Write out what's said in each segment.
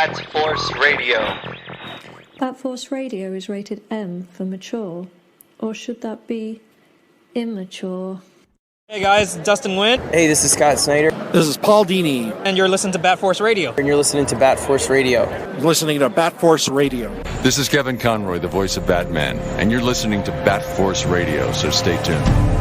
Bat Force Radio. Bat Force Radio is rated M for mature, or should that be immature? Hey guys, Dustin Wynn. Hey, this is Scott Snyder. This is Paul Dini. And you're listening to Bat Force Radio. And you're listening to Bat Force Radio. You're listening to Bat Force Radio. This is Kevin Conroy, the voice of Batman, and you're listening to Bat Force Radio, so stay tuned.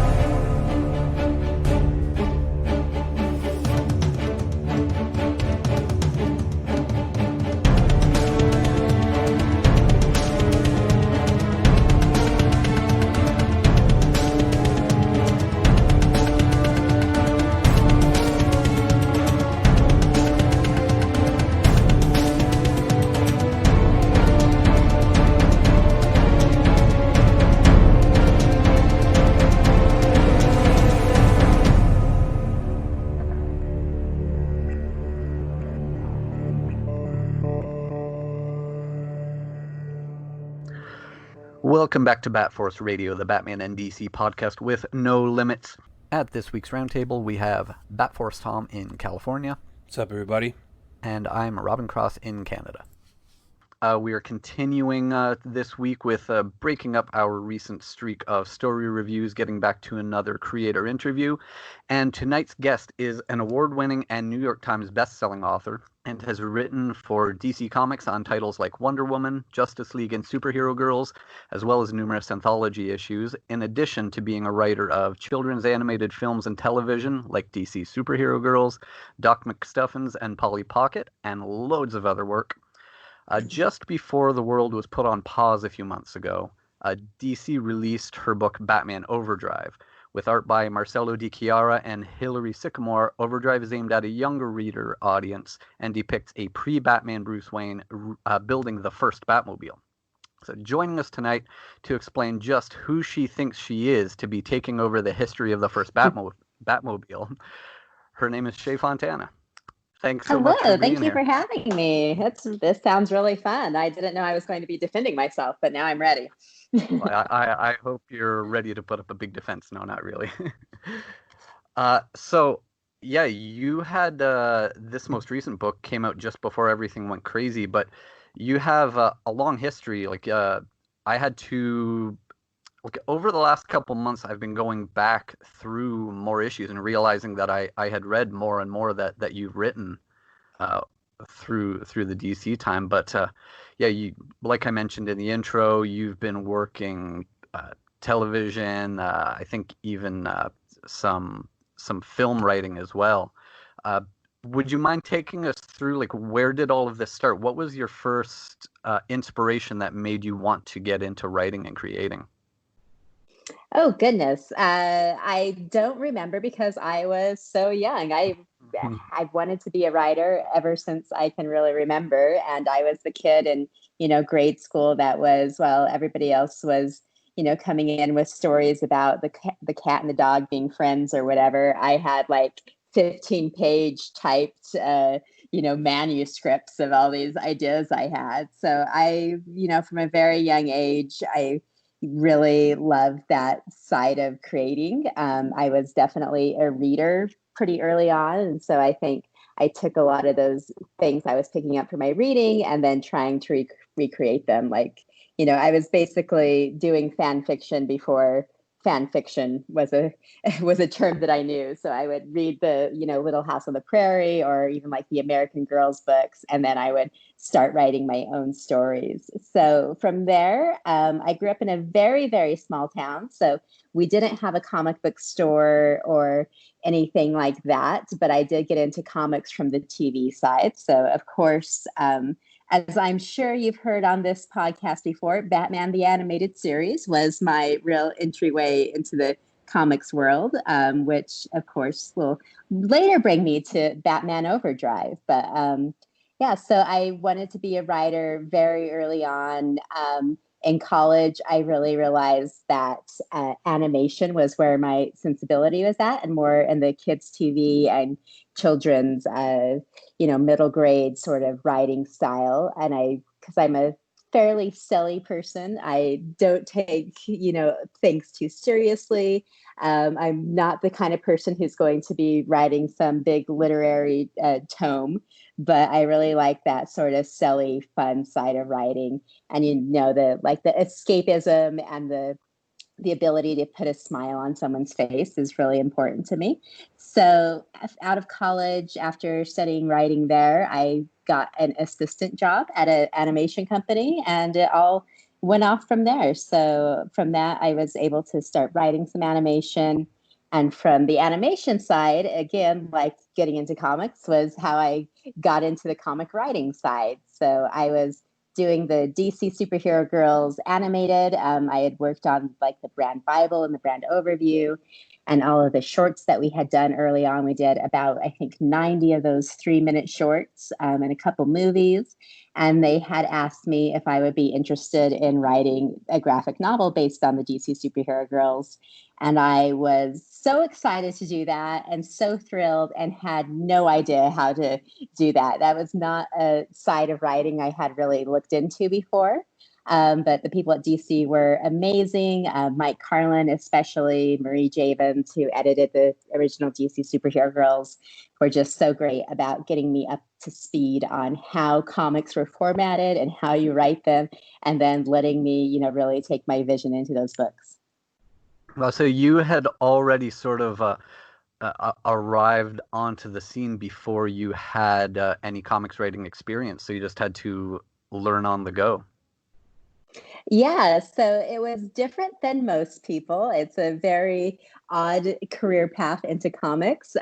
Welcome back to Bat Force Radio, the Batman and DC podcast with no limits. At this week's roundtable, we have Bat Force Tom in California. What's up, everybody? And I'm Robin Cross in Canada. We are continuing this week with breaking up our recent streak of story reviews, getting back to another creator interview. And tonight's guest is an award-winning and New York Times best-selling author, and has written for DC Comics on titles like Wonder Woman, Justice League, and Superhero Girls, as well as numerous anthology issues, in addition to being a writer of children's animated films and television like DC Superhero Girls, Doc McStuffins, and Polly Pocket, and loads of other work. Just before the world was put on pause a few months ago, DC released her book Batman Overdrive. With art by Marcelo Di Chiara and Hilary Sycamore, Overdrive is aimed at a younger reader audience and depicts a pre-Batman Bruce Wayne building the first Batmobile. So joining us tonight to explain just who she thinks she is to be taking over the history of the first Batmobile, her name is Shea Fontana. Thanks so much for being thank you here. for having me. This sounds really fun. I didn't know I was going to be defending myself, but now I'm ready. Well, I hope you're ready to put up a big defense. No, not really. So, yeah, you had this most recent book came out just before everything went crazy, but you have a long history. I had to, over the last couple months, I've been going back through more issues and realizing that I had read more and more that you've written through the DC time. But yeah, you, like I mentioned in the intro, you've been working television, I think even some film writing as well. Would you mind taking us through, where did all of this start? What was your first inspiration that made you want to get into writing and creating? Oh, goodness. I don't remember because I was so young. I've wanted to be a writer ever since I can really remember. And I was the kid in, grade school that was, while everybody else was, coming in with stories about the cat and the dog being friends or whatever. I had 15-page typed, manuscripts of all these ideas I had. So I, from a very young age, I really loved that side of creating. I was definitely a reader pretty early on. And so I think I took a lot of those things I was picking up from my reading and then trying to recreate them. I was basically doing fan fiction before fan fiction was a term that I knew. So I would read the, Little House on the Prairie or even the American Girls books. And then I would start writing my own stories. So from there, I grew up in a very, very small town. So we didn't have a comic book store or anything like that, but I did get into comics from the TV side. So of course, as I'm sure you've heard on this podcast before, Batman the Animated Series was my real entryway into the comics world, which, of course, will later bring me to Batman Overdrive. But so I wanted to be a writer very early on. In college, I really realized that animation was where my sensibility was at, and more in the kids' TV and children's, middle grade sort of writing style. And because I'm a fairly silly person, I don't take, things too seriously. I'm not the kind of person who's going to be writing some big literary tome, but I really like that sort of silly, fun side of writing. And the escapism and the ability to put a smile on someone's face is really important to me. So out of college, after studying writing there, I got an assistant job at an animation company, and it all went off from there. So from that, I was able to start writing some animation. And from the animation side, again, like getting into comics was how I got into the comic writing side. So I was doing the DC Superhero Girls animated. I had worked on like the brand Bible and the brand overview and all of the shorts that we had done early on. We did about, I think, 90 of those 3-minute shorts and a couple movies. And they had asked me if I would be interested in writing a graphic novel based on the DC Superhero Girls. And I was so excited to do that and so thrilled and had no idea how to do that. That was not a side of writing I had really looked into before. But the people at DC were amazing. Mike Carlin, especially Marie Javins, who edited the original DC Superhero Girls, were just so great about getting me up to speed on how comics were formatted and how you write them, and then letting me, really take my vision into those books. Well, so you had already sort of arrived onto the scene before you had any comics writing experience, so you just had to learn on the go. Yeah, so it was different than most people. It's a very odd career path into comics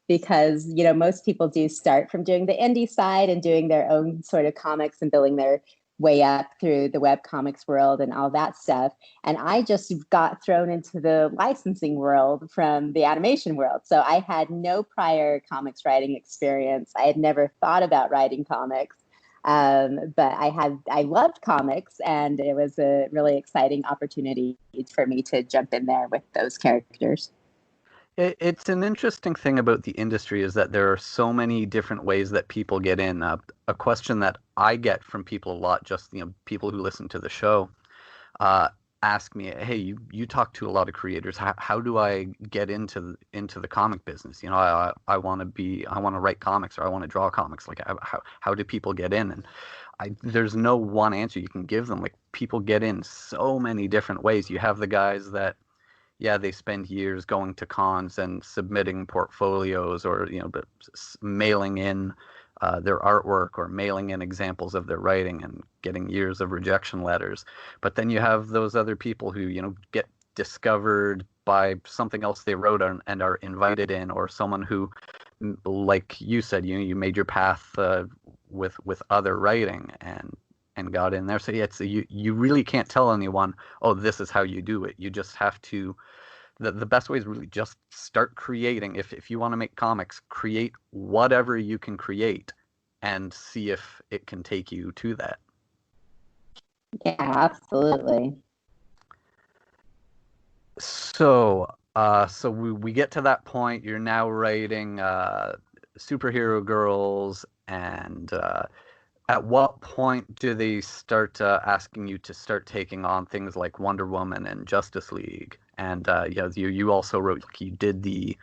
because, most people do start from doing the indie side and doing their own sort of comics and building their way up through the web comics world and all that stuff. And I just got thrown into the licensing world from the animation world. So I had no prior comics writing experience. I had never thought about writing comics. But I loved comics, and it was a really exciting opportunity for me to jump in there with those characters. It's an interesting thing about the industry is that there are so many different ways that people get in. A question that I get from people a lot, just people who listen to the show, ask me, "Hey, you talk to a lot of creators. How do I get into the comic business? I want to write comics, or I want to draw comics. Like, how do people get in?" And there's no one answer you can give them. Like, people get in so many different ways. You have the guys that, yeah, they spend years going to cons and submitting portfolios, or mailing in their artwork, or mailing in examples of their writing and getting years of rejection letters. But then you have those other people who get discovered by something else they wrote and are invited in, or someone who, like you said, you made your path with other writing and got in there. So yeah, you really can't tell anyone, oh, this is how you do it. You just have to. The best way is really just start creating. If you want to make comics, create whatever you can create and see if it can take you to that. Yeah, absolutely. So we get to that point. You're now writing Superhero Girls, and at what point do they start asking you to start taking on things like Wonder Woman and Justice League? And you also wrote, you did the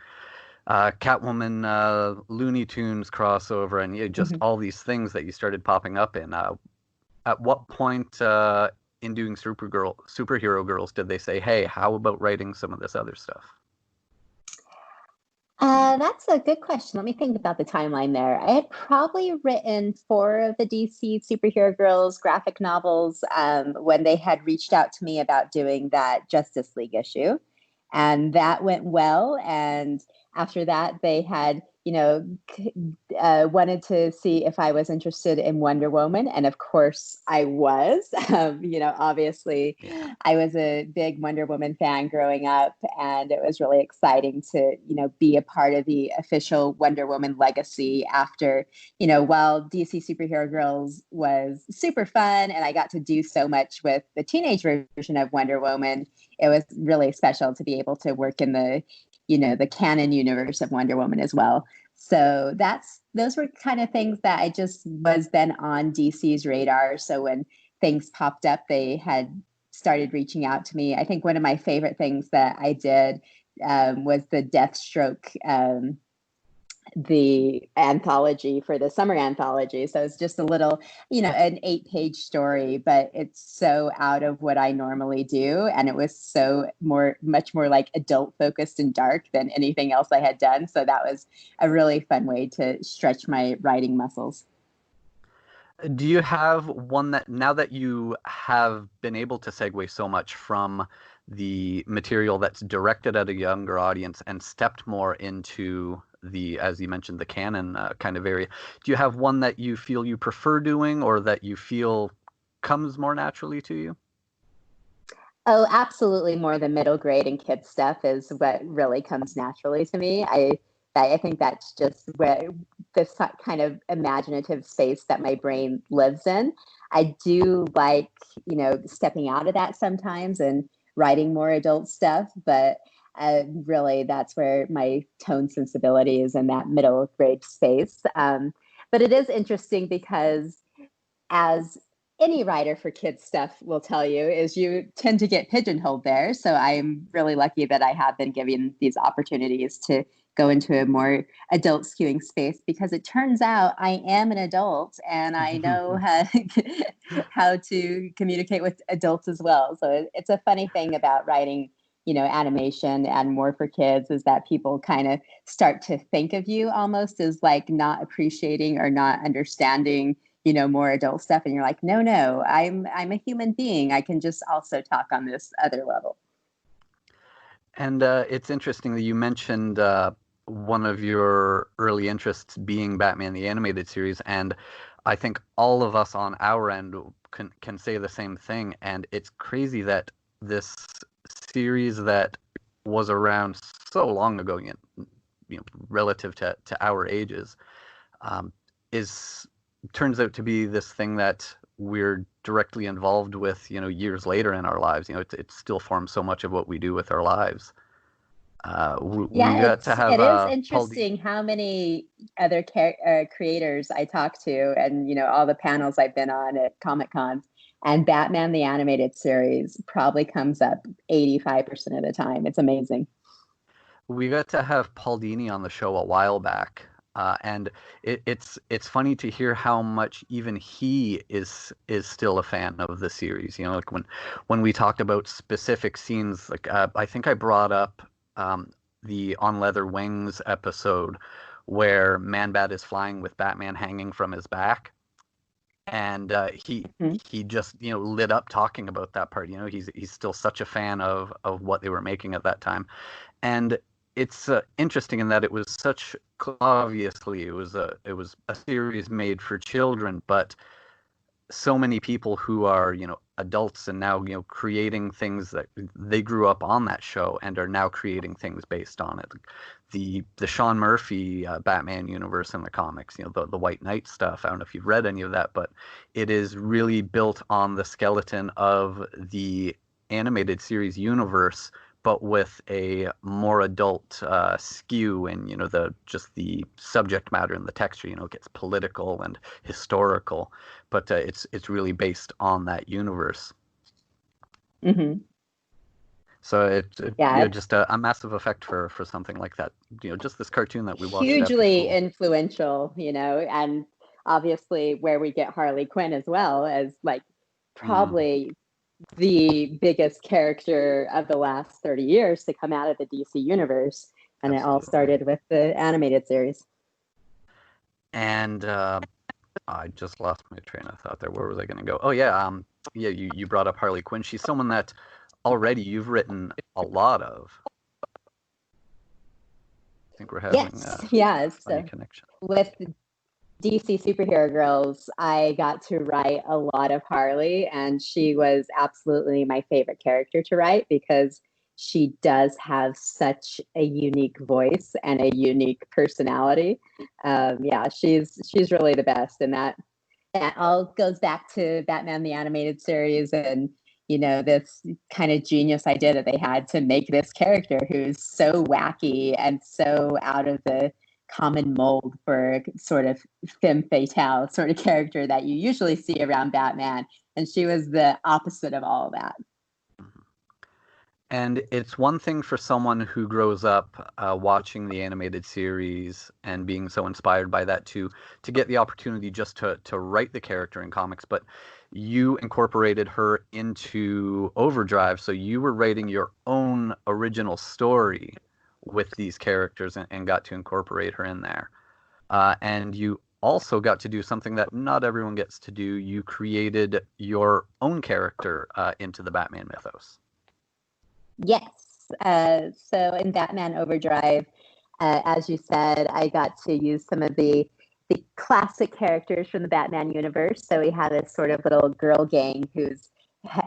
Catwoman Looney Tunes crossover, and just all these things that you started popping up in. At what point in doing Superhero Girls did they say, "Hey, how about writing some of this other stuff"? That's a good question. Let me think about the timeline there. I had probably written 4 of the DC Superhero Girls graphic novels when they had reached out to me about doing that Justice League issue. And that went well. And after that, they had, wanted to see if I was interested in Wonder Woman. And of course I was, obviously I was a big Wonder Woman fan growing up, and it was really exciting to, be a part of the official Wonder Woman legacy after, while DC Superhero Girls was super fun and I got to do so much with the teenage version of Wonder Woman, it was really special to be able to work in the the canon universe of Wonder Woman as well. So those were kind of things that I just was then on DC's radar. So when things popped up, they had started reaching out to me. I think one of my favorite things that I did was the Deathstroke the anthology for the summer anthology. So it's just a little, an 8-page story, but it's so out of what I normally do. And it was much more like adult focused and dark than anything else I had done. So that was a really fun way to stretch my writing muscles. Do you have one that, now that you have been able to segue so much from the material that's directed at a younger audience and stepped more into the, as you mentioned, the canon kind of area, do you have one that you feel you prefer doing or that you feel comes more naturally to you? Oh, absolutely. More the middle grade and kids stuff is what really comes naturally to me. I think that's just where this kind of imaginative space that my brain lives in. I do like, stepping out of that sometimes and writing more adult stuff, but really that's where my tone sensibility is, in that middle grade space. But it is interesting because, as any writer for kids stuff will tell you, is you tend to get pigeonholed there. So I'm really lucky that I have been given these opportunities to go into a more adult skewing space, because it turns out I am an adult and I know how to communicate with adults as well. So it's a funny thing about writing, animation and more for kids, is that people kind of start to think of you almost as like not appreciating or not understanding, more adult stuff. And you're like, no, I'm a human being. I can just also talk on this other level. And it's interesting that you mentioned one of your early interests being Batman the Animated Series, and I think all of us on our end can say the same thing. And it's crazy that this series that was around so long ago, relative to our ages, turns out to be this thing that we're directly involved with, years later in our lives. It still forms so much of what we do with our lives. It is interesting how many other creators I talk to, and all the panels I've been on at Comic Cons, and Batman the Animated Series probably comes up 85% of the time. It's amazing. We got to have Paul Dini on the show a while back, and it's funny to hear how much even he is still a fan of the series. Like when we talked about specific scenes, like I think I brought up the On Leather Wings episode where Man-Bat is flying with Batman hanging from his back, and he just lit up talking about that part. He's still such a fan of what they were making at that time, and it's interesting in that it was such, obviously it was a series made for children, but so many people who are adults and now creating things that they grew up on that show and are now creating things based on it. The Sean Murphy Batman universe in the comics, the White Knight stuff. I don't know if you've read any of that, but it is really built on the skeleton of the animated series universe, but with a more adult skew, and the subject matter and the texture, gets political and historical, but it's really based on that universe. Mm-hmm. So it's just a massive effect for something like that. Just this cartoon that we watched. Hugely influential, and obviously where we get Harley Quinn as well as like probably the biggest character of the last 30 years to come out of the DC universe. And Absolutely. It all started with the animated series. And I just lost my train of thought there. Where was I going to go? Oh, yeah. You brought up Harley Quinn. She's someone that already you've written a lot of. I think we're having a funny connection. With DC Superhero Girls, I got to write a lot of Harley, and she was absolutely my favorite character to write because she does have such a unique voice and a unique personality. She's really the best, and that all goes back to Batman the Animated Series and this kind of genius idea that they had to make this character who's so wacky and so out of the common mold for a sort of femme fatale sort of character that you usually see around Batman. And she was the opposite of all of that. And it's one thing for someone who grows up watching the animated series and being so inspired by that to get the opportunity just to write the character in comics, but you incorporated her into Overdrive, so you were writing your own original story with these characters and got to incorporate her in there. And you also got to do something that not everyone gets to do. You created your own character into the Batman mythos. Yes. So in Batman Overdrive, as you said, I got to use some of the classic characters from the Batman universe. So we have this sort of little girl gang who's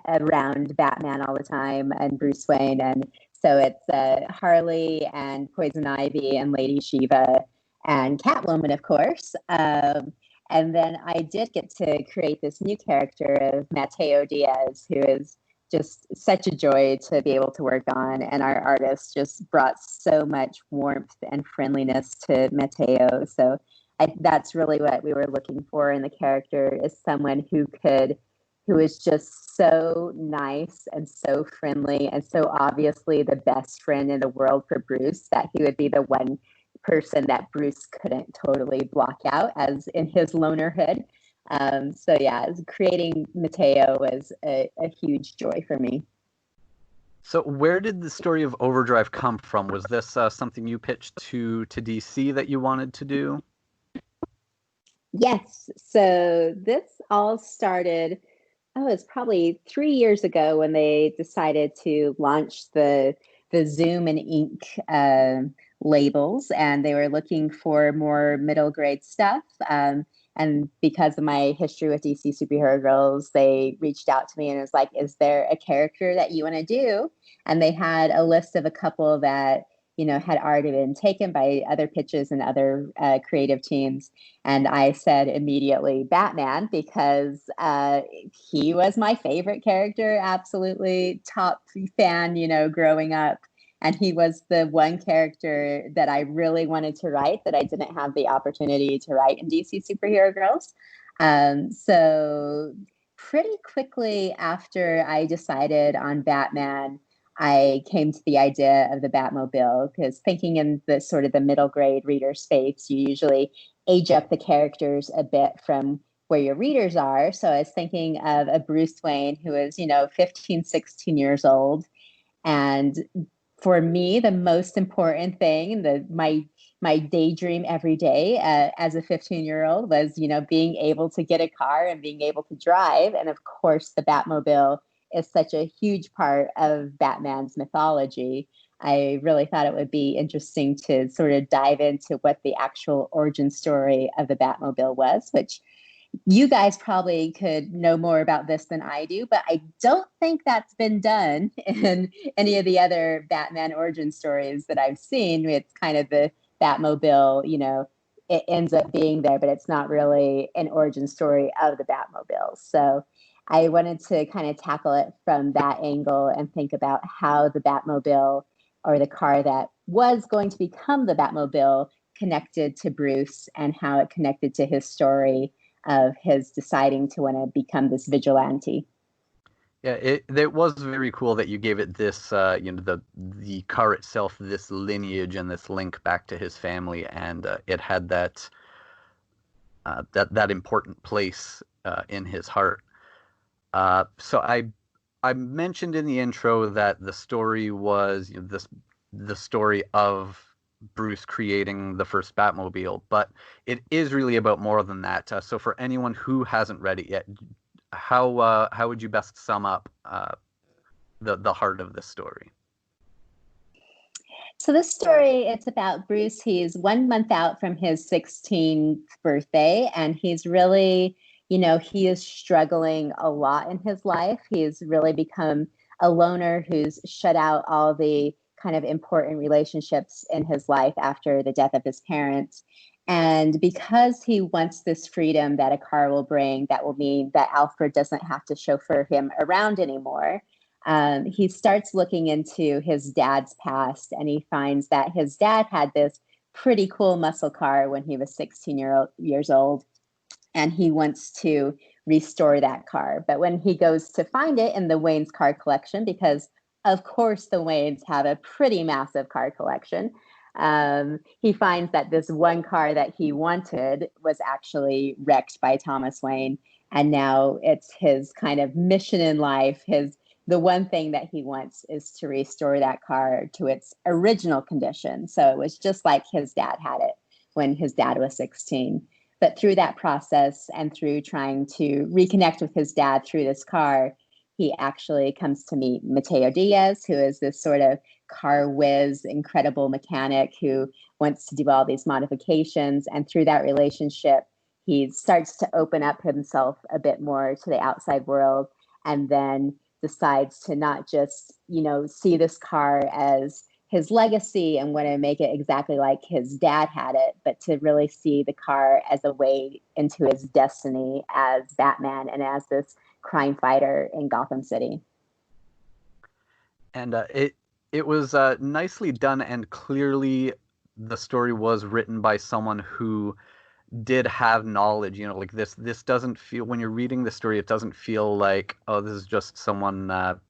around Batman all the time, and Bruce Wayne. And so it's Harley and Poison Ivy and Lady Shiva and Catwoman, of course. And then I did get to create this new character of Mateo Diaz, who is just such a joy to be able to work on. And our artist just brought so much warmth and friendliness to Mateo. So that's really what we were looking for in the character, is someone who is just so nice and so friendly and so obviously the best friend in the world for Bruce, that he would be the one person that Bruce couldn't totally block out as in his lonerhood. So yeah, creating Mateo was a huge joy for me. So where did the story of Overdrive come from? Was this something you pitched to DC that you wanted to do? Yes. So this all started, it's probably 3 years ago when they decided to launch the Zoom and Ink labels, and they were looking for more middle grade stuff. And because of my history with DC Superhero Girls, they reached out to me and was like, is there a character that you want to do? And they had a list of a couple that, had already been taken by other pitches and other creative teams. And I said immediately Batman, because he was my favorite character, absolutely top fan, growing up. And he was the one character that I really wanted to write that I didn't have the opportunity to write in DC Superhero Girls. So pretty quickly after I decided on Batman, I came to the idea of the Batmobile, because thinking in the sort of the middle grade reader space, you usually age up the characters a bit from where your readers are. So I was thinking of a Bruce Wayne who is, 15, 16 years old. And for me, the most important thing, my daydream every day as a 15-year-old was, being able to get a car and being able to drive. And of course, the Batmobile is such a huge part of Batman's mythology. I really thought it would be interesting to sort of dive into what the actual origin story of the Batmobile was, which you guys probably could know more about this than I do, but I don't think that's been done in any of the other Batman origin stories that I've seen. It's kind of the Batmobile, it ends up being there, but it's not really an origin story of the Batmobile. So I wanted to kind of tackle it from that angle and think about how the Batmobile, or the car that was going to become the Batmobile, connected to Bruce and how it connected to his story of his deciding to want to become this vigilante. Yeah, it was very cool that you gave it this, the car itself, this lineage and this link back to his family, and it had that important place in his heart. So I mentioned in the intro that the story was the story of Bruce creating the first Batmobile, but it is really about more than that. So for anyone who hasn't read it yet, how would you best sum up the heart of this story? So this story, it's about Bruce. He's 1 month out from his 16th birthday, and he's really, he is struggling a lot in his life. He's really become a loner who's shut out all the kind of important relationships in his life after the death of his parents. And because he wants this freedom that a car will bring, that will mean that Alfred doesn't have to chauffeur him around anymore, he starts looking into his dad's past, and he finds that his dad had this pretty cool muscle car when he was 16 years old, and he wants to restore that car. But when he goes to find it in the Wayne's car collection, because of course, the Waynes have a pretty massive car collection. He finds that this one car that he wanted was actually wrecked by Thomas Wayne. And now it's his kind of mission in life. The one thing that he wants is to restore that car to its original condition. So it was just like his dad had it when his dad was 16. But through that process and through trying to reconnect with his dad through this car, he actually comes to meet Mateo Diaz, who is this sort of car whiz, incredible mechanic who wants to do all these modifications. And through that relationship, he starts to open up himself a bit more to the outside world, and then decides to not just, see this car as his legacy and want to make it exactly like his dad had it, but to really see the car as a way into his destiny as Batman and as this crime fighter in Gotham City. And it was nicely done, and clearly the story was written by someone who did have knowledge. Like this doesn't feel, when you're reading the story, it doesn't feel like, oh, this is just someone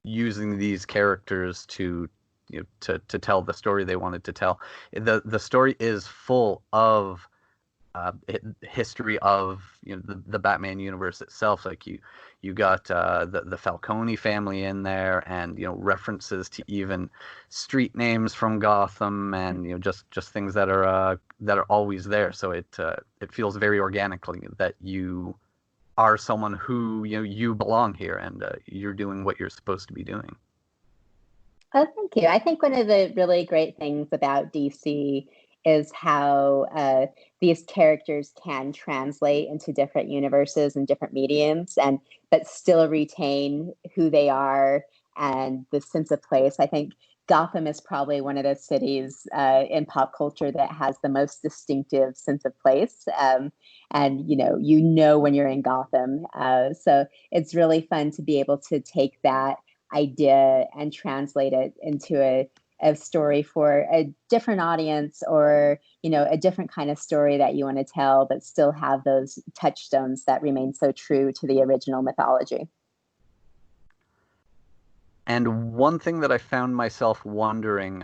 using these characters to tell the story they wanted to tell. The story is full of history of the Batman universe itself. Like you got the Falcone family in there, and references to even street names from Gotham, and just things that are always there. So it feels very organically that you are someone who you belong here, and you're doing what you're supposed to be doing. Oh, thank you. I think one of the really great things about DC is how these characters can translate into different universes and different mediums, but still retain who they are and the sense of place. I think Gotham is probably one of the cities in pop culture that has the most distinctive sense of place. And when you're in Gotham. So it's really fun to be able to take that idea and translate it into a story for a different audience, or a different kind of story that you want to tell, but still have those touchstones that remain so true to the original mythology. And one thing that I found myself wondering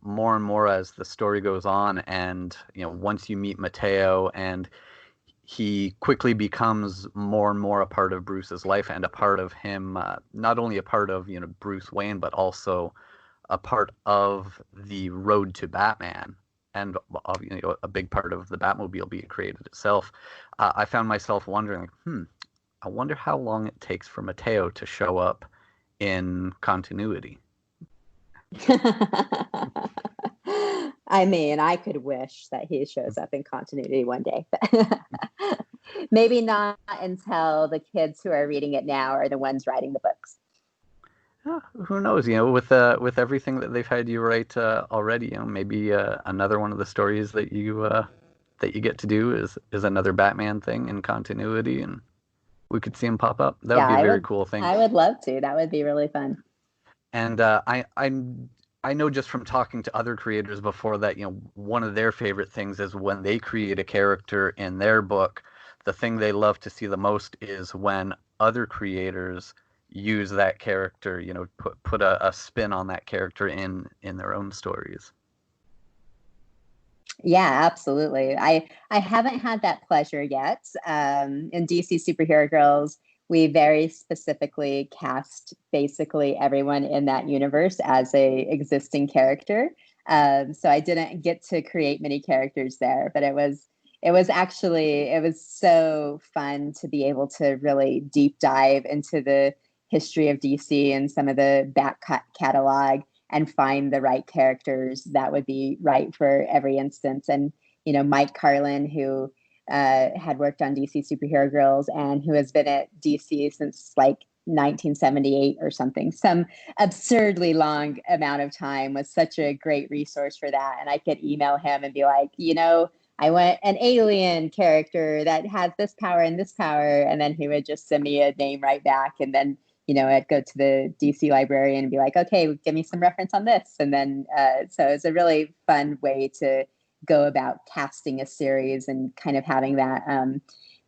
more and more as the story goes on, and once you meet Mateo, and he quickly becomes more and more a part of Bruce's life, and a part of him, not only a part of Bruce Wayne, but also a part of the road to Batman, and a big part of the Batmobile being created itself. I found myself wondering, I wonder how long it takes for Mateo to show up in continuity. I mean, I could wish that he shows up in continuity one day. Maybe not until the kids who are reading it now are the ones writing the books. Who knows? With everything that they've had you write already, maybe another one of the stories that you get to do is another Batman thing in continuity, and we could see him pop up. That would be a very cool thing. I would love to. That would be really fun. And I know just from talking to other creators before that, one of their favorite things is when they create a character in their book, the thing they love to see the most is when other creators use that character, put a spin on that character in their own stories. Yeah, absolutely. I haven't had that pleasure yet. In DC Superhero Girls, we very specifically cast basically everyone in that universe as a existing character. So I didn't get to create many characters there, but it was so fun to be able to really deep dive into the history of DC and some of the back catalog and find the right characters that would be right for every instance. And, Mike Carlin, who had worked on DC Superhero Girls and who has been at DC since like 1978 or something, some absurdly long amount of time, was such a great resource for that. And I could email him and be like, I want an alien character that has this power and this power. And then he would just send me a name right back. And then, I'd go to the DC librarian and be like, okay, give me some reference on this. And then, so it's a really fun way to go about casting a series and kind of having that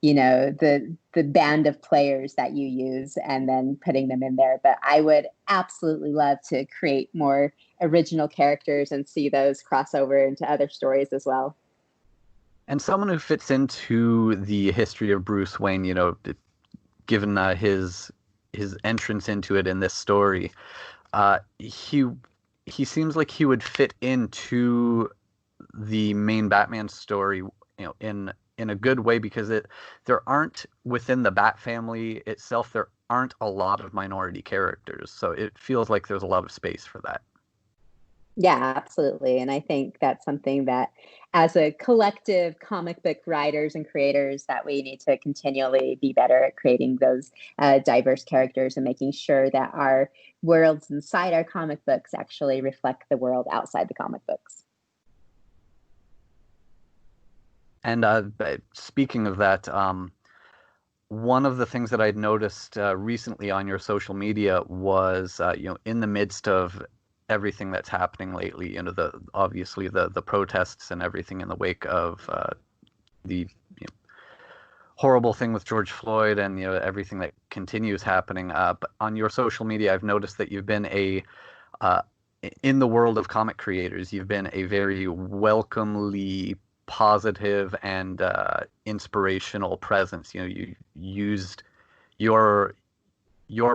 the band of players that you use and then putting them in there. But I would absolutely love to create more original characters and see those cross over into other stories as well. And someone who fits into the history of Bruce Wayne, given his entrance into it in this story, he seems like he would fit into the main Batman story, in a good way, because there aren't, within the Bat family itself, there aren't a lot of minority characters, so it feels like there's a lot of space for that. Yeah, absolutely. And I think that's something that, as a collective comic book writers and creators, that we need to continually be better at creating those diverse characters and making sure that our worlds inside our comic books actually reflect the world outside the comic books. And speaking of that, one of the things that I'd noticed recently on your social media was, in the midst of everything that's happening lately, obviously the protests and everything in the wake of the horrible thing with George Floyd and everything that continues happening. But on your social media, I've noticed that you've been in the world of comic creators, you've been a very welcomely positive and inspirational presence. You used your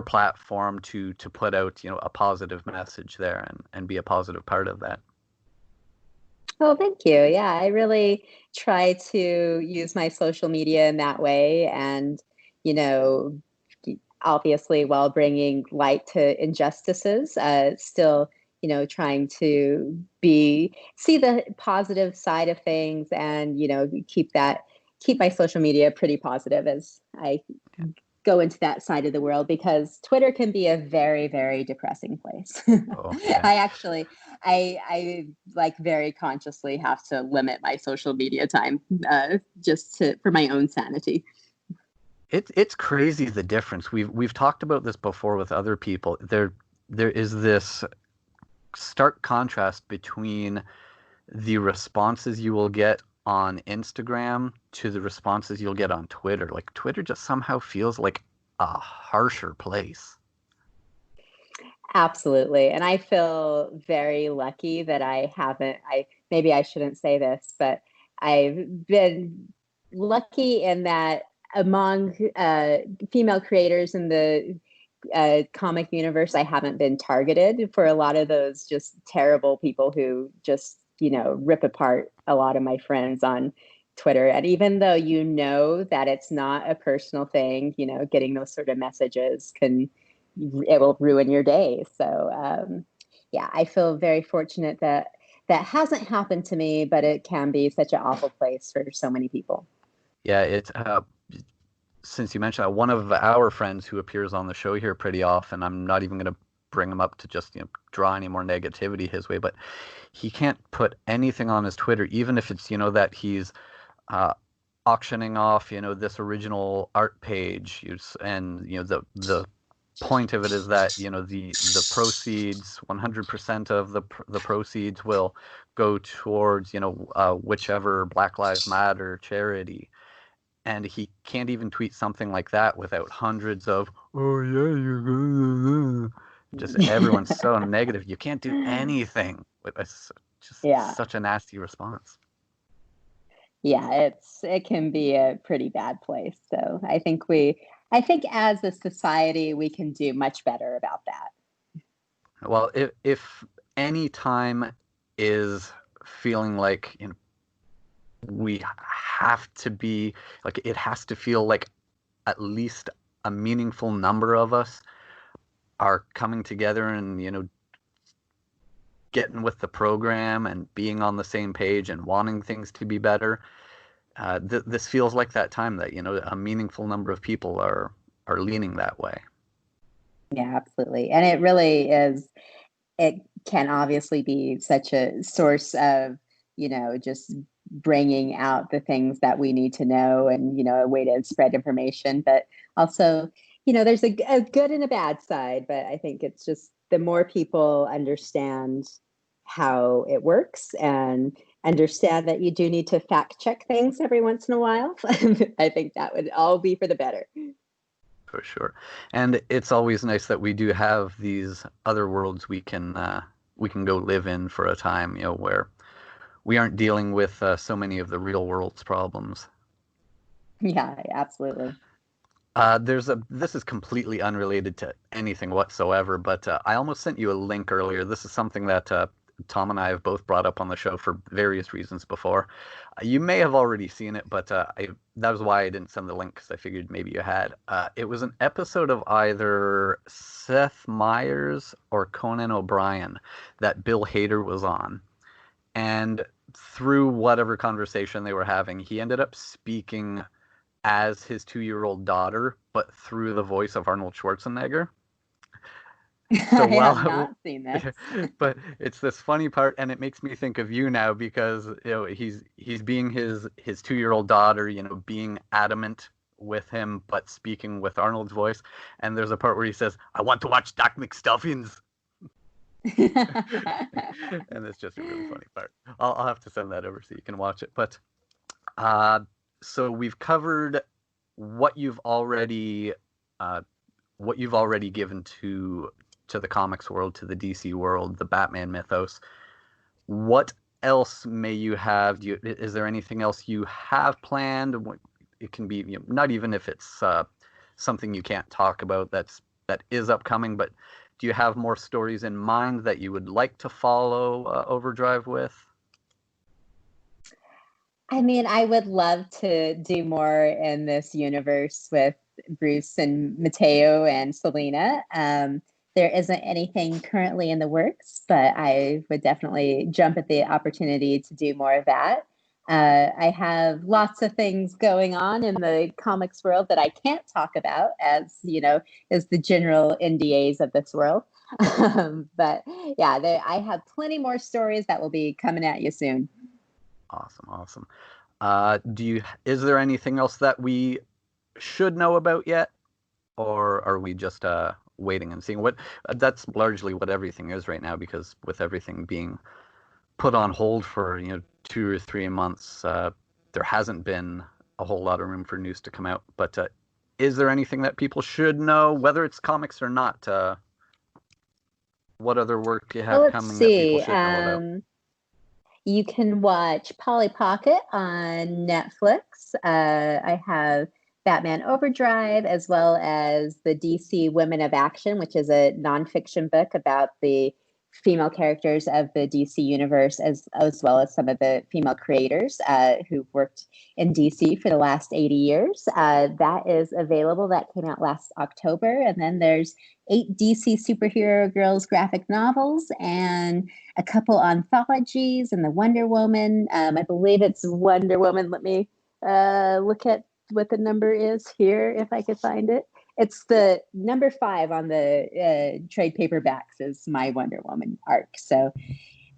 platform to put out a positive message there and be a positive part of that. Oh, thank you. Yeah, I really try to use my social media in that way, and obviously while bringing light to injustices, still trying to see the positive side of things, and keep my social media pretty positive as I go into that side of the world, because Twitter can be a very, very depressing place. Oh, yeah. I like very consciously have to limit my social media time just for my own sanity. It's crazy, the difference. We've talked about this before with other people. There is this stark contrast between the responses you will get on Instagram to the responses you'll get on Twitter. Like, Twitter just somehow feels like a harsher place. Absolutely. And I feel very lucky that maybe I shouldn't say this, but I've been lucky in that among female creators in the comic universe, I haven't been targeted for a lot of those just terrible people who just, rip apart a lot of my friends on Twitter. And even though that it's not a personal thing, getting those sort of messages it will ruin your day. So yeah, I feel very fortunate that hasn't happened to me, but it can be such an awful place for so many people. Yeah, it's since you mentioned that, one of our friends who appears on the show here pretty often, I'm not even going to bring him up to just draw any more negativity his way, but he can't put anything on his Twitter, even if it's that he's auctioning off this original art page, and the point of it is that the proceeds, 100% of the proceeds will go towards whichever Black Lives Matter charity. And he can't even tweet something like that without hundreds of, oh yeah, you're good. Just everyone's so negative. You can't do anything. It's just such a nasty response. Yeah, it can be a pretty bad place. So I think as a society, we can do much better about that. Well, if any time is feeling like we have to be, like, it has to feel like at least a meaningful number of us are coming together and getting with the program and being on the same page and wanting things to be better. This feels like that time that a meaningful number of people are leaning that way. Yeah, absolutely. And it really is. It can obviously be such a source of just bringing out the things that we need to know, and a way to spread information. But also, there's a good and a bad side. But I think it's just the more people understand how it works and understand that you do need to fact check things every once in a while. I think that would all be for the better. For sure. And it's always nice that we do have these other worlds we can go live in for a time, where we aren't dealing with so many of the real world's problems. Yeah, absolutely. This is completely unrelated to anything whatsoever, but I almost sent you a link earlier. This is something that Tom and I have both brought up on the show for various reasons before. You may have already seen it, but that was why I didn't send the link, because I figured maybe you had. It was an episode of either Seth Meyers or Conan O'Brien that Bill Hader was on. And through whatever conversation they were having, he ended up speaking as his 2-year-old daughter, but through the voice of Arnold Schwarzenegger. So I have not seen this. But it's this funny part, and it makes me think of you now, because he's being his 2-year-old daughter, being adamant with him, but speaking with Arnold's voice. And there's a part where he says, "I want to watch Doc McStuffins." And it's just a really funny part. I'll have to send that over so you can watch it. But so we've covered what you've already given to the comics world, to the DC world, the Batman mythos. What else may you have? Is there anything else you have planned? It can be, not even if it's something you can't talk about that is upcoming, but do you have more stories in mind that you would like to follow Overdrive with? I mean, I would love to do more in this universe with Bruce and Mateo and Selena. There isn't anything currently in the works, but I would definitely jump at the opportunity to do more of that. I have lots of things going on in the comics world that I can't talk about, as is the general NDAs of this world. But yeah, I have plenty more stories that will be coming at you soon. Awesome. Is there anything else that we should know about yet, or are we just waiting and seeing? That's largely what everything is right now, because with everything being put on hold for 2 or 3 months, there hasn't been a whole lot of room for news to come out. But is there anything that people should know, whether it's comics or not? What other work do you have coming that people should know about? You can watch Polly Pocket on Netflix. I have Batman Overdrive, as well as the DC Women of Action, which is a nonfiction book about the female characters of the DC universe, as well as some of the female creators who've worked in DC for the last 80 years. That is available. That came out last October. And then there's 8 DC superhero girls graphic novels and a couple anthologies, and the Wonder Woman. I believe it's Wonder Woman. Let me look at what the number is here, if I could find it. It's the number 5 on the trade paperbacks is my Wonder Woman arc. So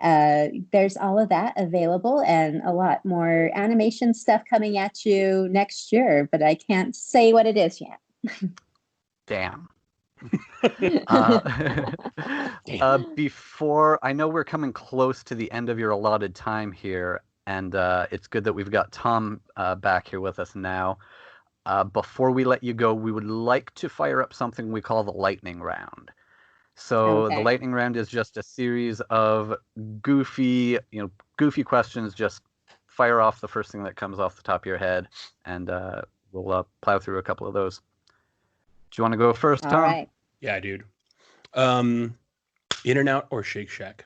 there's all of that available, and a lot more animation stuff coming at you next year, but I can't say what it is yet. Damn. Before, I know we're coming close to the end of your allotted time here, and it's good that we've got Tom back here with us now. Before we let you go, we would like to fire up something we call the lightning round. So The lightning round is just a series of goofy questions. Just fire off the first thing that comes off the top of your head, and we'll plow through a couple of those. Do you want to go first, Tom? All right. Yeah, dude. In-N-Out or Shake Shack?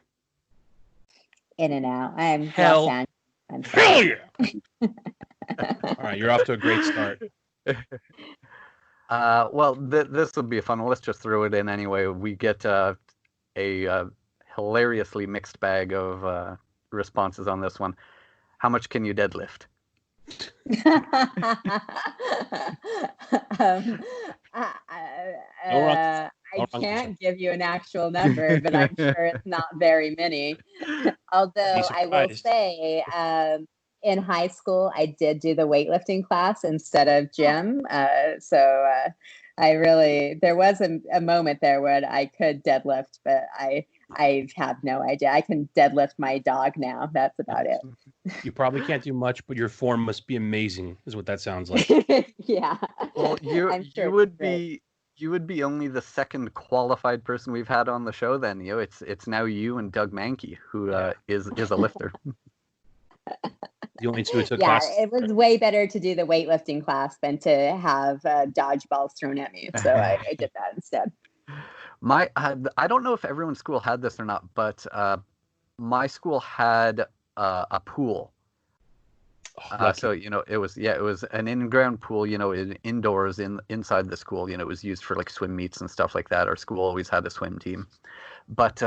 In-N-Out. I'm Hell yeah! All right, you're off to a great start. Well, this will be a fun one. Let's just throw it in anyway. We get a hilariously mixed bag of responses on this one. How much can you deadlift? I can't give you an actual number, but I'm sure it's not very many. Although I will say, in high school, I did do the weightlifting class instead of gym. So there was a moment there where I could deadlift, but I I have no idea. I can deadlift my dog now. That's about it. You probably can't do much, but your form must be amazing, is what that sounds like. Yeah. Well, I'm sure you would it's great. you would be only the second qualified person we've had on the show. Then it's now you and Doug Mankey, who is a lifter. The only two who took Yeah, class. it was way better to do the weightlifting class than to have dodgeballs thrown at me. So I did that instead. I don't know if everyone's school had this or not, but my school had a pool. So it was an in-ground pool. Indoors inside the school. It was used for like swim meets and stuff like that. Our school always had a swim team, but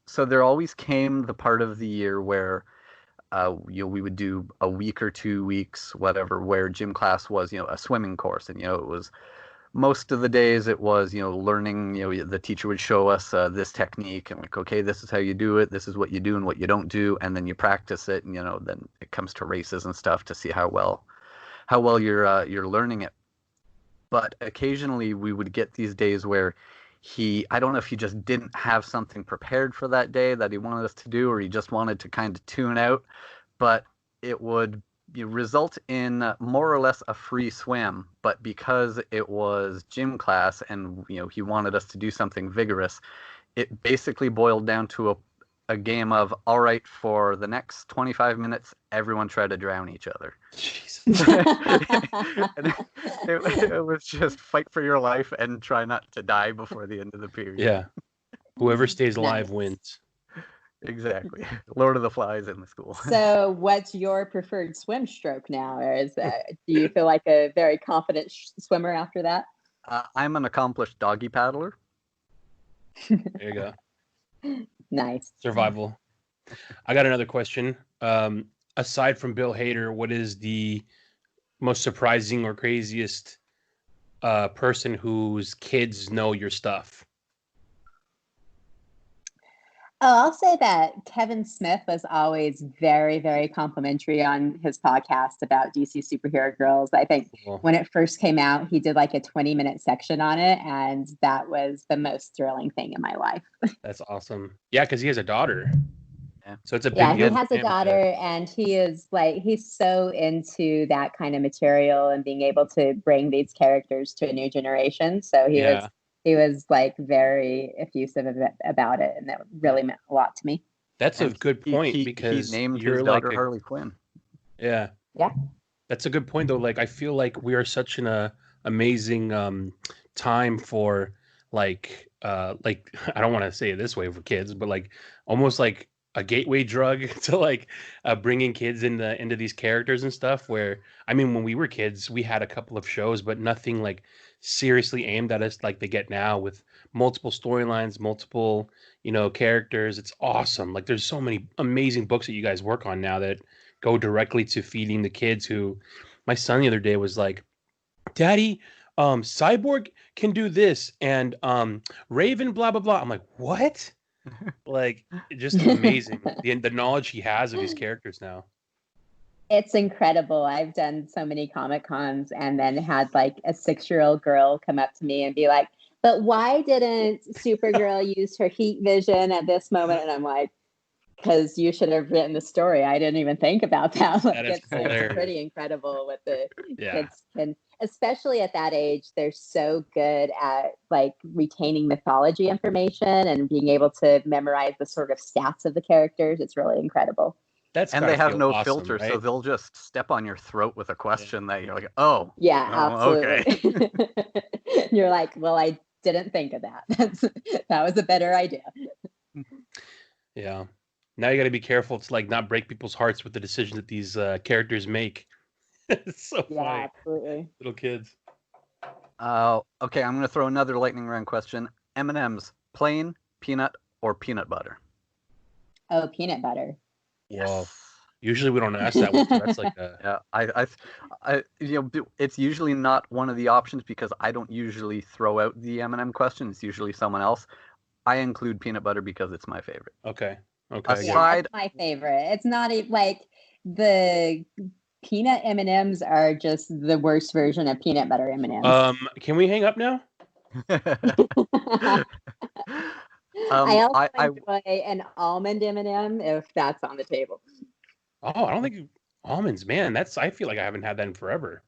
so there always came the part of the year where we would do a week or 2 weeks, whatever, where gym class was a swimming course, and it was. Most of the days it was, learning, the teacher would show us this technique and like, okay, this is how you do it. This is what you do and what you don't do. And then you practice it. And, then it comes to races and stuff to see how well you're learning it. But occasionally we would get these days where I don't know if he just didn't have something prepared for that day that he wanted us to do, or he just wanted to kind of tune out, but it would result in more or less a free swim. But because it was gym class and he wanted us to do something vigorous, it basically boiled down to a game of, all right, for the next 25 minutes everyone try to drown each other. And it was just fight for your life and try not to die before the end of the period. Yeah, whoever stays alive wins. Exactly. Lord of the Flies in the school. So what's your preferred swim stroke now? Or do you feel like a very confident swimmer after that? I'm an accomplished doggy paddler. There you go. Nice. Survival. I got another question. Aside from Bill Hader, what is the most surprising or craziest person whose kids know your stuff? Oh, I'll say that Kevin Smith was always very, very complimentary on his podcast about DC Superhero Girls. I think when it first came out, he did like a 20-minute section on it, and that was the most thrilling thing in my life. That's awesome. Yeah, because he has a daughter. Yeah. So it's a big he has a daughter, and he's so into that kind of material and being able to bring these characters to a new generation. So he was like very effusive about it, and that really meant a lot to me. That's a good point, because he named you're his daughter Harley Quinn. Yeah. That's a good point, though. Like, I feel like we are such an amazing time for like I don't want to say it this way for kids, but like almost like a gateway drug to like bringing kids into these characters and stuff. Where, I mean, when we were kids, we had a couple of shows, but nothing like seriously aimed at us like they get now, with multiple storylines, multiple characters. It's awesome. Like, there's so many amazing books that you guys work on now that go directly to feeding the kids. Who, my son the other day was like, Daddy, Cyborg can do this, and Raven blah blah blah. I'm like, what? Like, just amazing the knowledge he has of these characters now. It's incredible. I've done so many Comic Cons and then had like a 6-year-old girl come up to me and be like, but why didn't Supergirl use her heat vision at this moment? And I'm like, because you should have written the story. I didn't even think about that. Like, it's pretty incredible what the kids can, especially at that age. They're so good at like retaining mythology information and being able to memorize the sort of stats of the characters. It's really incredible. And they have no filter, right? So they'll just step on your throat with a question that you're like, oh. Yeah, absolutely. Okay. You're like, well, I didn't think of that. That was a better idea. Yeah. Now you got to be careful to like not break people's hearts with the decisions that these characters make. It's so funny. Absolutely. Little kids. Okay, I'm going to throw another lightning round question. M&M's, plain, peanut, or peanut butter? Oh, peanut butter. Yes. Wow. Usually we don't ask that one. So that's like a... Yeah, I it's usually not one of the options because I don't usually throw out the M&M question. It's usually someone else. I include peanut butter because it's my favorite. Okay. Yeah, it's my favorite. It's not like the peanut M&Ms are just the worst version of peanut butter M&Ms. Can we hang up now? I also I enjoy an almond M&M if that's on the table. Oh, I don't think almonds, man. I feel like I haven't had that in forever.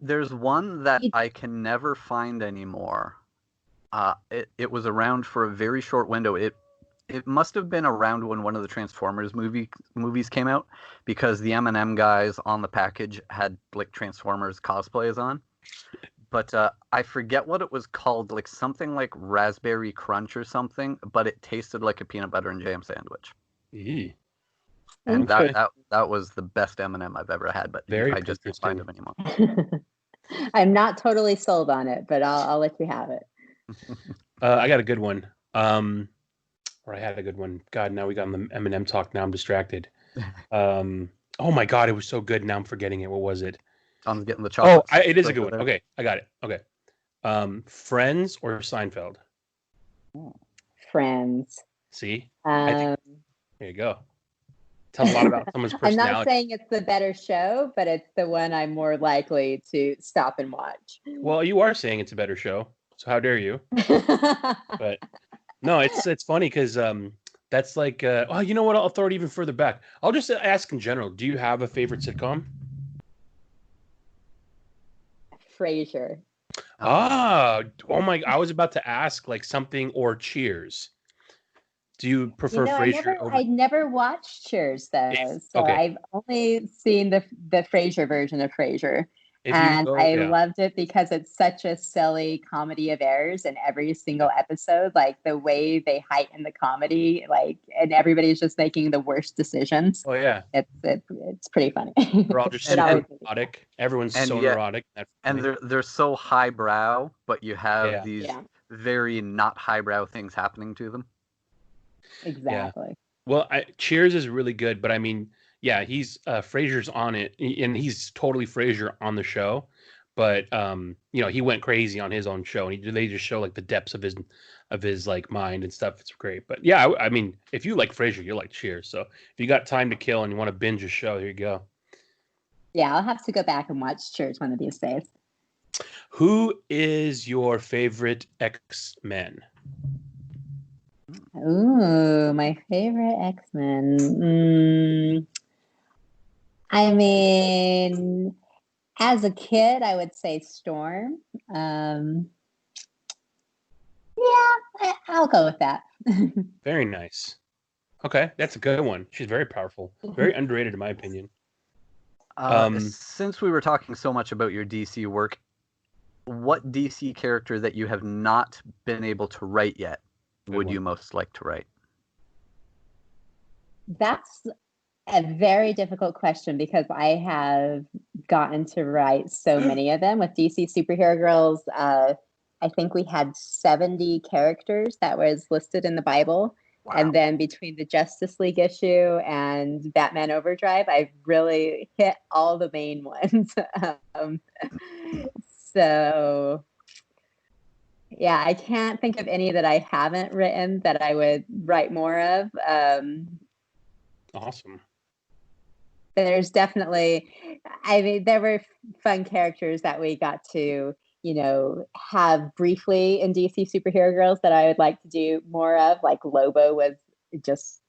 There's one that I can never find anymore. It was around for a very short window. It must have been around when one of the Transformers movies came out, because the M&M guys on the package had like Transformers cosplays on. But I forget what it was called, like something like Raspberry Crunch or something, but it tasted like a peanut butter and jam sandwich. Eee. And Okay. that was the best M&M I've ever had, but Very I just can't find interesting. them anymore. I'm not totally sold on it, but I'll let you have it. I got a good one. Or I had a good one. God, now we got on the M&M talk. Now I'm distracted. Oh my God, it was so good. Now I'm forgetting it. What was it? Tom's getting the chocolate. It is a good one. Okay, I got it. Okay. Friends or Seinfeld? Friends. See? There you go. Tells a lot about someone's I'm personality. not saying it's the better show, but it's the one I'm more likely to stop and watch. Well, you are saying it's a better show, so how dare you? But no, it's funny because that's like, oh, you know what? I'll throw it even further back. I'll just ask in general. Do you have a favorite sitcom? Frasier. Oh my! I was about to ask like something or Cheers. Do you prefer Frasier over? I never watched Cheers though, so okay. I've only seen the Frasier version of Frasier. If And you go, I yeah. loved it because it's such a silly comedy of errors in every single episode. Like the way they heighten the comedy, like, and everybody's just making the worst decisions. Oh yeah, it's pretty funny. They're all just super neurotic. Everyone's so neurotic. And they're so highbrow, but you have these Yeah. very not highbrow things happening to them. Exactly. Yeah. Well, Cheers is really good, but I mean, yeah, he's Frasier's on it, and he's totally Frasier on the show. But you know, he went crazy on his own show, and they just show like the depths of his like mind and stuff. It's great. But yeah, I mean, if you like Frasier, you like Cheers. So if you got time to kill and you want to binge a show, here you go. Yeah, I'll have to go back and watch Cheers one of these days. Who is your favorite X-Men? Ooh, my favorite X-Men. I mean, as a kid, I would say Storm. Yeah, I'll go with that. Very nice. Okay, that's a good one. She's very powerful. Very underrated, in my opinion. Since we were talking so much about your DC work, what DC character that you have not been able to write yet would you most like to write? That's a very difficult question because I have gotten to write so many of them with DC Superhero Girls. I think we had 70 characters that was listed in the Bible. Wow. And then between the Justice League issue and Batman Overdrive, I've really hit all the main ones. So yeah, I can't think of any that I haven't written that I would write more of. Awesome. There's definitely, I mean, there were fun characters that we got to, you know, have briefly in DC Superhero Girls that I would like to do more of. Like Lobo was just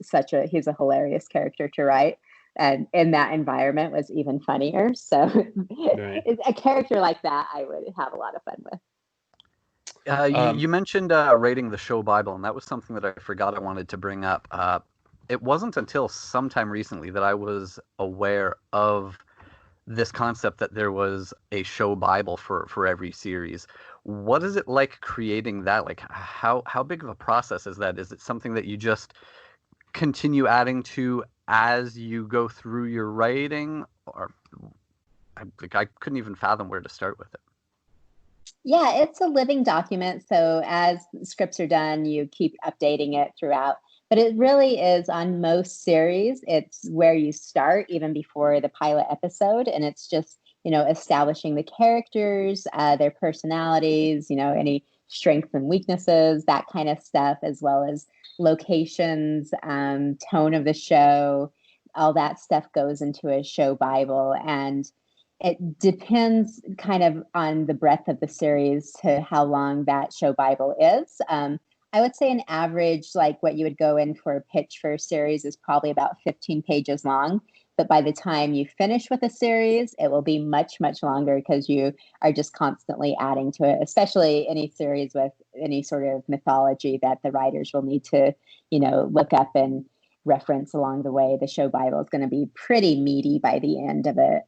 he's a hilarious character to write. And in that environment was even funnier. So right. A character like that, I would have a lot of fun with. You mentioned writing the show Bible, and that was something that I forgot I wanted to bring up. It wasn't until sometime recently that I was aware of this concept that there was a show Bible for every series. What is it like creating that? Like, how big of a process is that? Is it something that you just continue adding to as you go through your writing? Or I couldn't even fathom where to start with it. Yeah, it's a living document. So as scripts are done, you keep updating it throughout. But it really is on most series, it's where you start even before the pilot episode. And it's just, you know, establishing the characters, their personalities, you know, any strengths and weaknesses, that kind of stuff, as well as locations, tone of the show. All that stuff goes into a show Bible. And it depends kind of on the breadth of the series to how long that show Bible is. I would say an average, like what you would go in for a pitch for a series, is probably about 15 pages long. But by the time you finish with a series, it will be much, much longer because you are just constantly adding to it, especially any series with any sort of mythology that the writers will need to, look up and reference along the way. The show Bible is going to be pretty meaty by the end of it.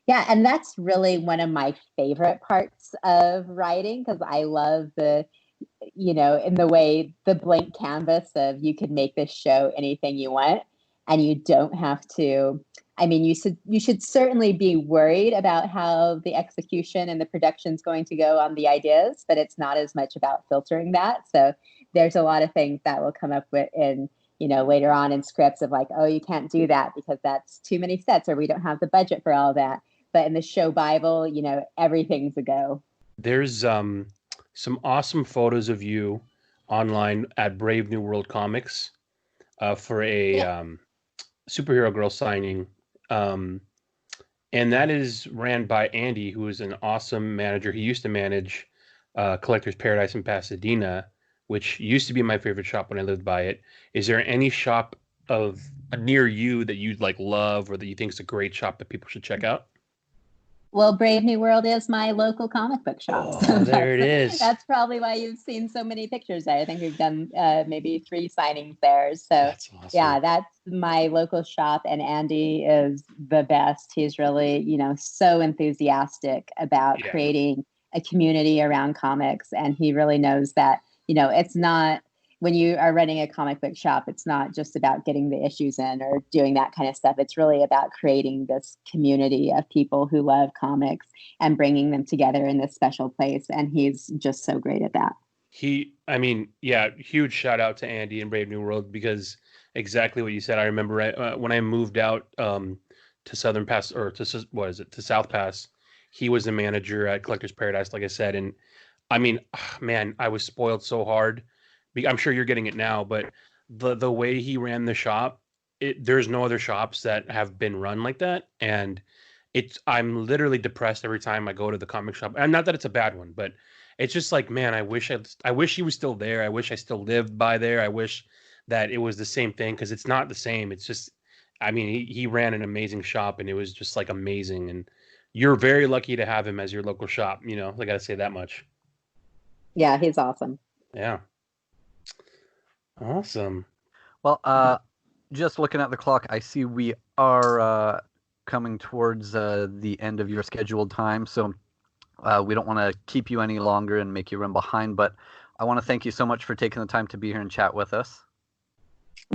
Yeah, and that's really one of my favorite parts of writing because I love in the way the blank canvas of you could make this show anything you want and you don't have to. I mean, you should certainly be worried about how the execution and the production is going to go on the ideas, but it's not as much about filtering that. So there's a lot of things that will come up with in later on in scripts of like, oh, you can't do that because that's too many sets or we don't have the budget for all that. But in the show Bible, everything's a go. There's some awesome photos of you online at Brave New World Comics for a superhero girl signing. And that is ran by Andy, who is an awesome manager. He used to manage Collector's Paradise in Pasadena, which used to be my favorite shop when I lived by it. Is there any shop of near you that you'd like love or that you think is a great shop that people should check out? Well, Brave New World is my local comic book shop. Oh, there it is. That's probably why you've seen so many pictures there. I think we've done maybe 3 signings there. So that's awesome. Yeah, that's my local shop. And Andy is the best. He's really, so enthusiastic about creating a community around comics. And he really knows that, it's not, when you are running a comic book shop, it's not just about getting the issues in or doing that kind of stuff. It's really about creating this community of people who love comics and bringing them together in this special place. And he's just so great at that. Huge shout out to Andy and Brave New World because exactly what you said. I remember when I moved out to Southern Pass or to South Pass, he was the manager at Collector's Paradise, like I said. And I mean, man, I was spoiled so hard. I'm sure you're getting it now, but the way he ran the shop, there's no other shops that have been run like that. And I'm literally depressed every time I go to the comic shop. And not that it's a bad one, but it's just like, man, I wish he was still there. I wish I still lived by there. I wish that it was the same thing because it's not the same. It's just, he ran an amazing shop and it was just like amazing. And you're very lucky to have him as your local shop. I got to say that much. Yeah, he's awesome. Yeah. Awesome. Well, just looking at the clock, I see we are coming towards the end of your scheduled time, so we don't want to keep you any longer and make you run behind, but I want to thank you so much for taking the time to be here and chat with us.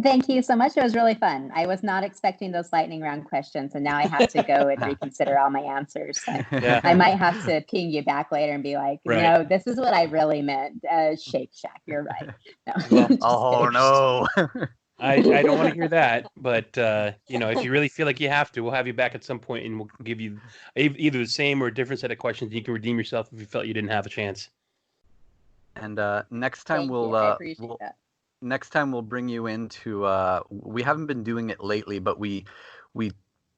Thank you so much. It was really fun. I was not expecting those lightning round questions, and now I have to go and reconsider all my answers. I might have to ping you back later and be like, this is what I really meant. Shake Shack, you're right. No. Oh, no. I don't want to hear that, but if you really feel like you have to, we'll have you back at some point and we'll give you either the same or a different set of questions. You can redeem yourself if you felt you didn't have a chance. And next time Next time we'll bring you into. We haven't been doing it lately, but we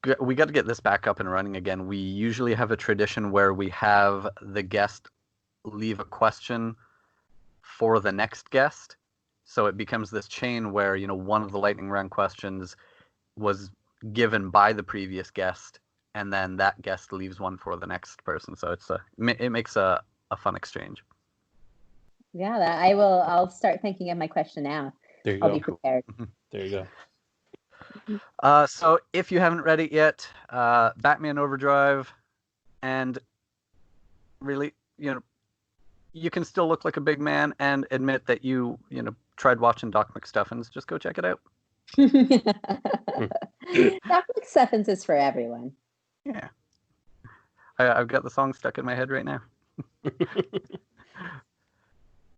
got to get this back up and running again. We usually have a tradition where we have the guest leave a question for the next guest, so it becomes this chain where one of the lightning round questions was given by the previous guest, and then that guest leaves one for the next person. So it makes a fun exchange. Yeah, I'll start thinking of my question now. There you I'll go. be prepared. There you go. So if you haven't read it yet, Batman Overdrive, and really, you can still look like a big man and admit that you tried watching Doc McStuffins. Just go check it out. Doc McStuffins is for everyone. Yeah. I've got the song stuck in my head right now.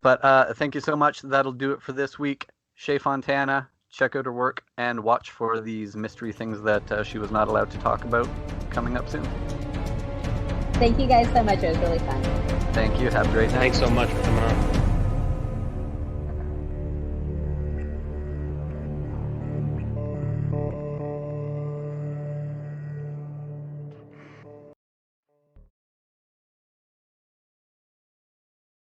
But thank you so much. That'll do it for this week. Shea Fontana, check out her work and watch for these mystery things that she was not allowed to talk about coming up soon. Thank you guys so much. It was really fun. Thank you. Have a great night. Thanks so much for coming on.